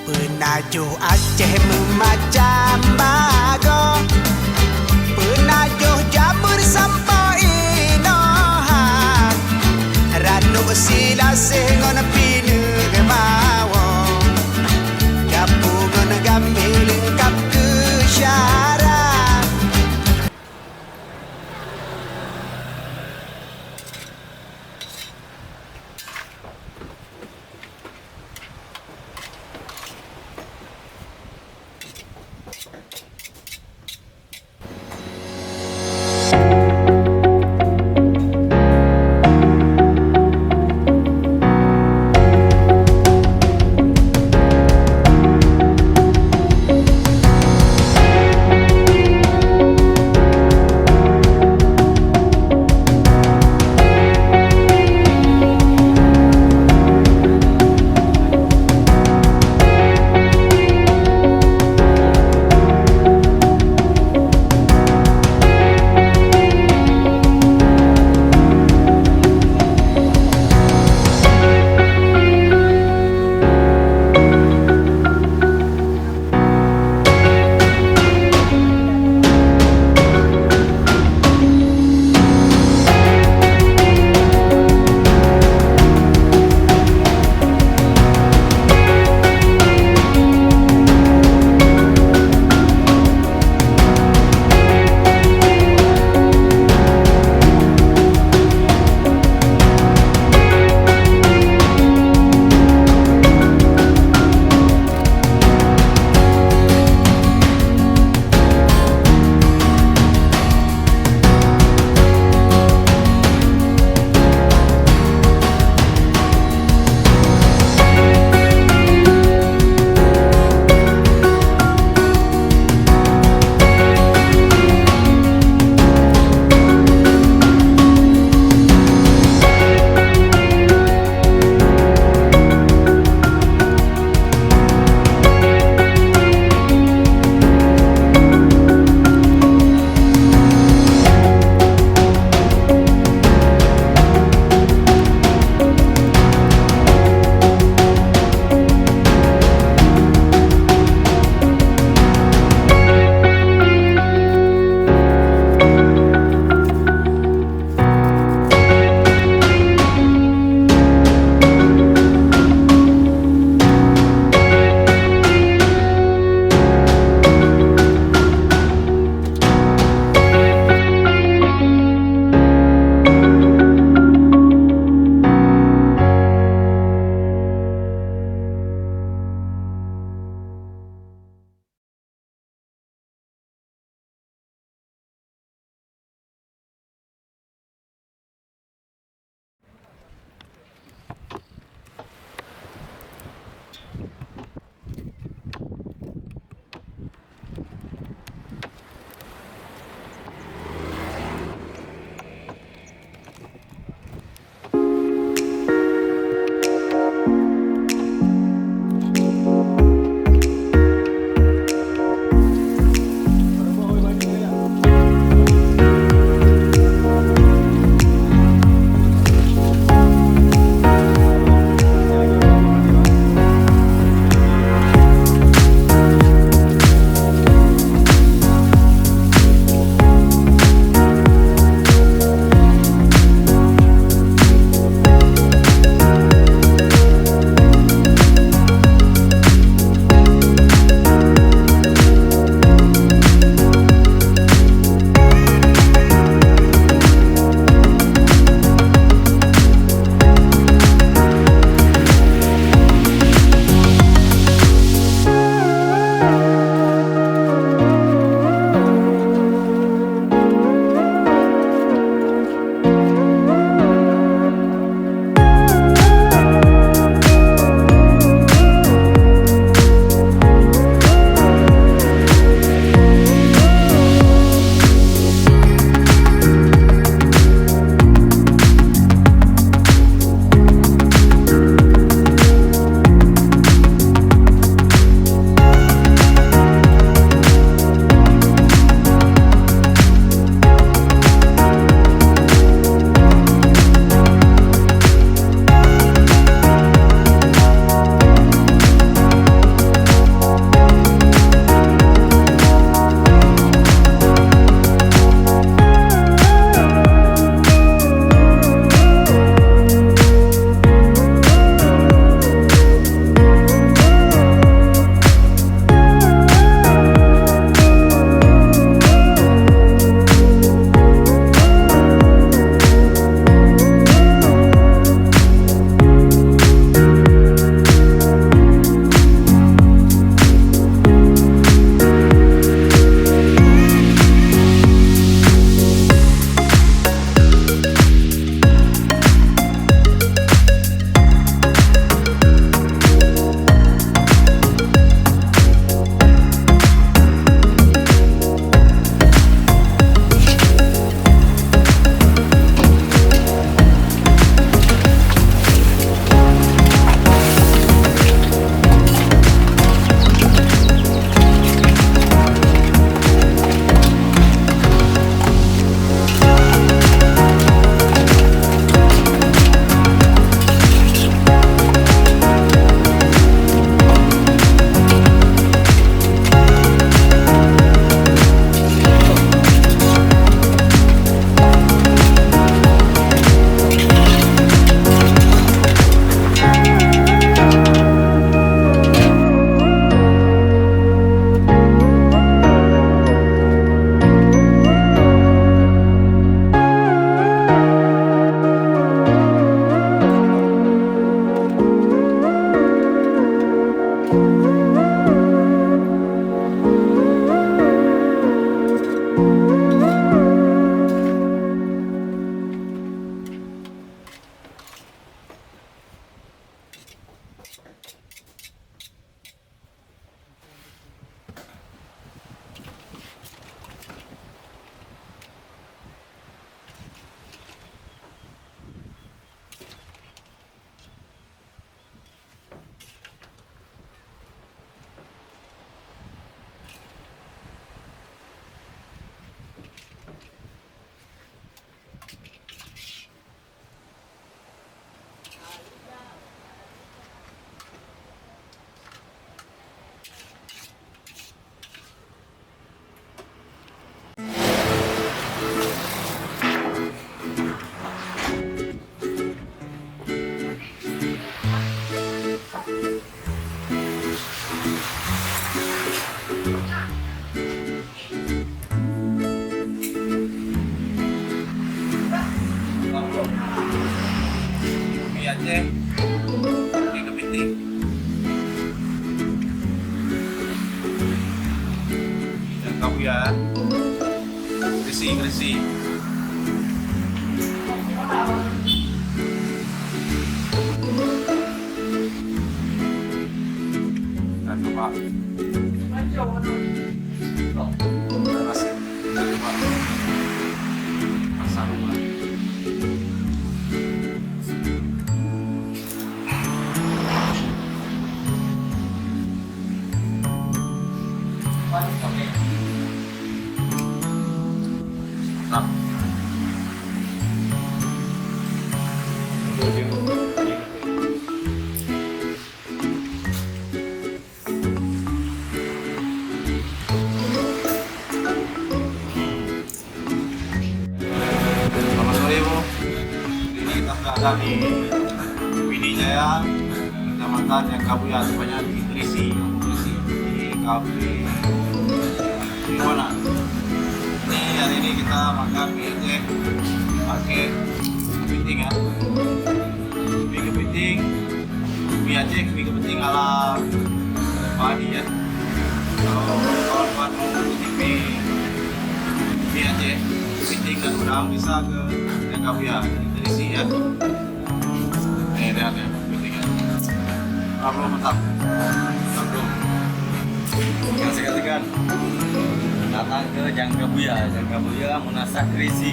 Penajuh Aceh memacam bago, penajuh Jabur sampai Inohan, Ranu sila sengon pinu gemawo, Gapungon gambil lengkap kesyarat. Mie Aceh, mie Kepiting, Jangka Buya Keurisi. Dan coba rasa rumah. Selamat sore Bu. Ini kita sudah ada di Pidie Jaya, Kecamatan Jangka Buya, tepatnya di Keurisi, di kafe nirwana. Ini hari ini kita makan mie Aceh pakai kepiting ya. Mie kepiting, mie Aceh, mie kepiting ala padi ya. Kalau kawan-kawan mau mencicipi mie Aceh, kepiting dan udang bisa ke Jangka Buya Keurisi ya. Ini lihat ya kepitingnya. Bravo, mantap. Bravo. Yang segan-segan datang ke Jangka Buya Menasa Keurisi.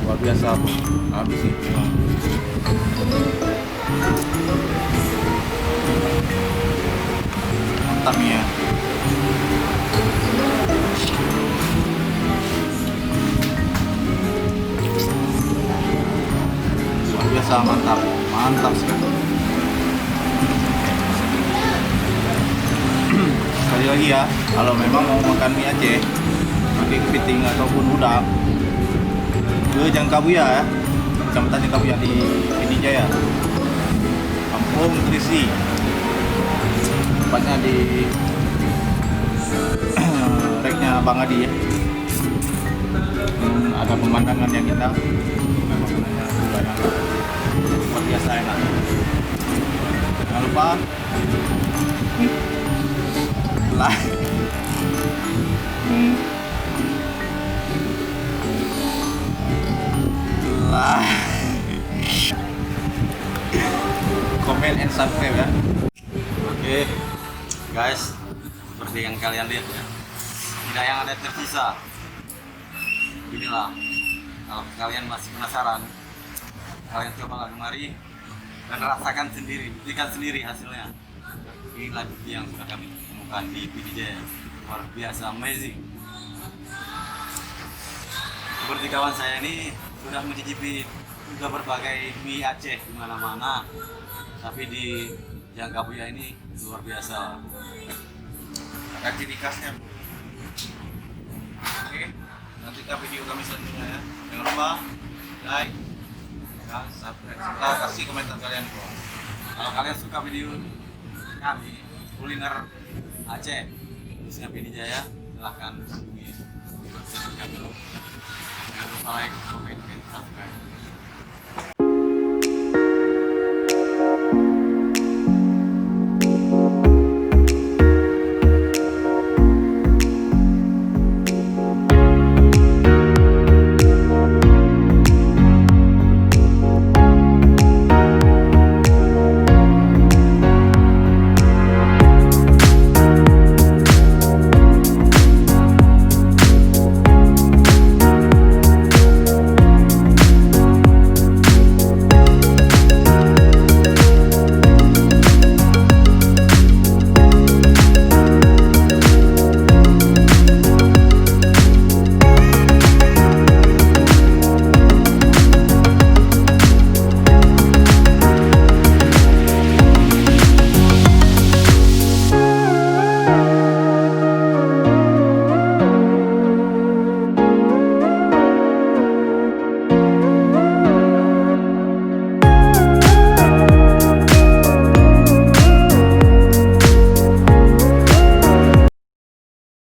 Luar biasa Bu, habis ini. Mantap ya. Luar biasa mantap sekali. Sekali lagi ya, kalau memang mau makan mie Aceh pakai kepiting ataupun udang ke Jangka Buya ya, Kecamatan Jangka Buya di Pidie Jaya, Kampung Keurisi, tepatnya di reknya Bang Adi ya. Ada pemandangan yang indah, makanannya juga yang luar biasa enak. Jangan lupa komen and subscribe ya. Oke guys, seperti yang kalian lihat ya, tidak yang ada tersisa. Inilah, kalau kalian masih penasaran, kalian coba kemari dan rasakan sendiri, buktikan sendiri hasilnya. Inilah bukti yang sudah kami temukan di Pidie Jaya. Luar biasa, amazing. Seperti kawan saya ini sudah mencicipi juga berbagai mie Aceh di mana-mana, tapi di Jangka Buya ini luar biasa. Ada ciri khasnya. Oke, nantikan video kami selanjutnya ya. Jangan lupa like dan subscribe serta kasih komentar kalian di bawah. Kalau kalian suka video kami kuliner Aceh khususnya Pidie Jaya, silahkan hubungi. Jangan lupa like, komen, dan subscribe.